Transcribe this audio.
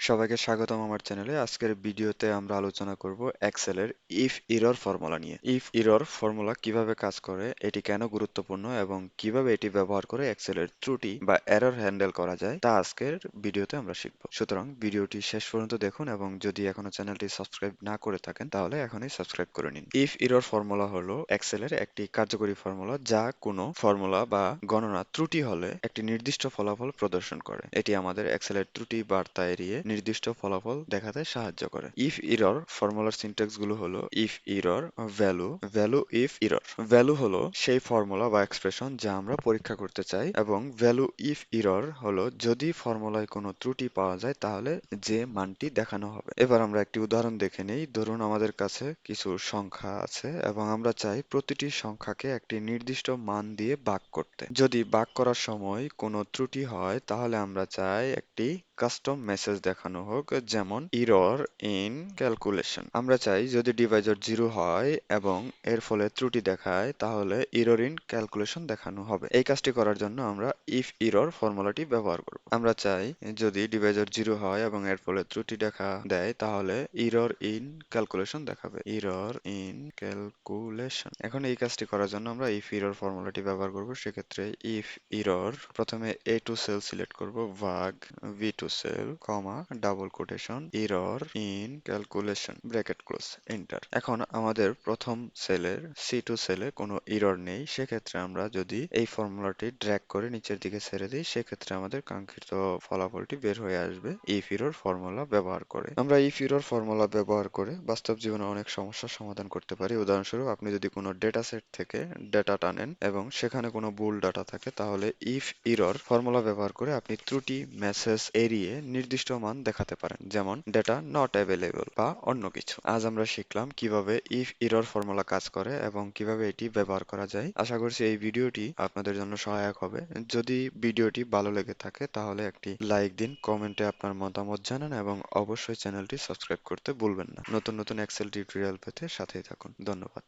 সবাইকে স্বাগতম আমার চ্যানেলে। আজকের ভিডিওতে আমরা আলোচনা করব এক্সেলের ইফ এরর ফর্মুলা নিয়ে। ইফ এরর ফর্মুলা কিভাবে কাজ করে, এটি কেন গুরুত্বপূর্ণ এবং কিভাবে এটি ব্যবহার করে এক্সেলের ত্রুটি বা এরর হ্যান্ডেল করা যায় তা আজকের ভিডিওতে আমরা শিখব। সুতরাং ভিডিওটি শেষ পর্যন্ত দেখুন এবং যদি এখনো চ্যানেলটি সাবস্ক্রাইব না করে থাকেন তাহলে এখনই সাবস্ক্রাইব করে নিন। ইফ এরর ফর্মুলা হলো এক্সেলের একটি কার্যকরী ফর্মুলা যা কোনো ফর্মুলা বা গণনা ত্রুটি হলে একটি নির্দিষ্ট ফলাফল প্রদর্শন করে। এটি আমাদের এক্সেলের ত্রুটি বার্তা এড়িয়ে নির্দিষ্ট ফলাফল দেখাতে সাহায্য করে। ইফ এরর ফর্মুলার সিনট্যাক্স গুলো হলো if error value value if error. Value হলো সেই ফর্মুলা বা এক্সপ্রেশন যা আমরা পরীক্ষা করতে চাই এবং ভ্যালু ইফ এরর হলো যদি ফর্মুলায় কোনো ত্রুটি পাওয়া যায় তাহলে যে মানটি দেখানো হবে। এবার আমরা একটি উদাহরণ দেখে নেই। ধরুন আমাদের কাছে কিছু সংখ্যা আছে এবং আমরা চাই প্রতিটি সংখ্যাকে একটি নির্দিষ্ট মান দিয়ে ভাগ করতে। যদি ভাগ করার সময় কোনো ত্রুটি হয় তাহলে আমরা চাই একটি কাস্টম মেসেজ দেখানো হোক, যেমন এরর ইন ক্যালকুলেশন। আমরা চাই যদি ডিভাইজার 0 হয় এবং এর ফলে ত্রুটি দেখায় তাহলে এরর ইন ক্যালকুলেশন দেখানো হবে। এই কাজটি করার জন্য আমরা ইফ এরর ফর্মুলাটি ব্যবহার করব। আমরা চাই যদি ডিভাইজার 0 হয় এবং এর ফলে ত্রুটি দেখা দেয় তাহলে এরর ইন ক্যালকুলেশন দেখাবে। Error in calculation. এখন এই কাজটি করার জন্য আমরা ইফ এরর ফর্মুলাটি ব্যবহার করব। সেক্ষেত্রে ইফ এরর প্রথমে A2 সেল সিলেক্ট করব, ভাগ V2 cell, comma, double quotation, error in calculation, bracket close, enter. এখন আমাদের প্রথম সেলের C2 সেলে কোনো এরর নেই। সেক্ষেত্রে আমরা যদি এই ফর্মুলাটি ড্র্যাগ করে নিচের দিকে ছেড়ে দিই সেক্ষেত্রে আমাদের কাঙ্ক্ষিত ফলাফলটি বের হয়ে আসবে ইফ এরর ফর্মুলা ব্যবহার করে। আমরা ইফ এরর ফর্মুলা ব্যবহার করে বাস্তব জীবনে অনেক সমস্যার সমাধান করতে পারি। উদাহরণস্বরূপ আপনি যদি কোনো ডেটা সেট থেকে ডেটা টানেন এবং সেখানে কোনো ভুল ডাটা থাকে তাহলে ইফ এরর ফর্মুলা ব্যবহার করে আপনি ত্রুটি মেসেজ এড়িয়ে নির্দিষ্ট মান দেখাতে পারেন, যেমন ডেটা নট অ্যাভেলেবল বা অন্য কিছু। আজ আমরা শিখলাম কিভাবে ইফ এরর ফর্মুলা কাজ করে এবং কিভাবে এটি ব্যবহার করা যায়। আশা করছি এই ভিডিওটি আপনাদের জন্য সহায়ক হবে। যদি ভিডিওটি ভালো লেগে থাকে তাহলে একটি লাইক দিন, কমেন্টে আপনার মতামত জানান এবং অবশ্যই চ্যানেলটি সাবস্ক্রাইব করতে ভুলবেন না। নতুন নতুন এক্সেল টিউটোরিয়াল পেতে সাথেই থাকুন। ধন্যবাদ।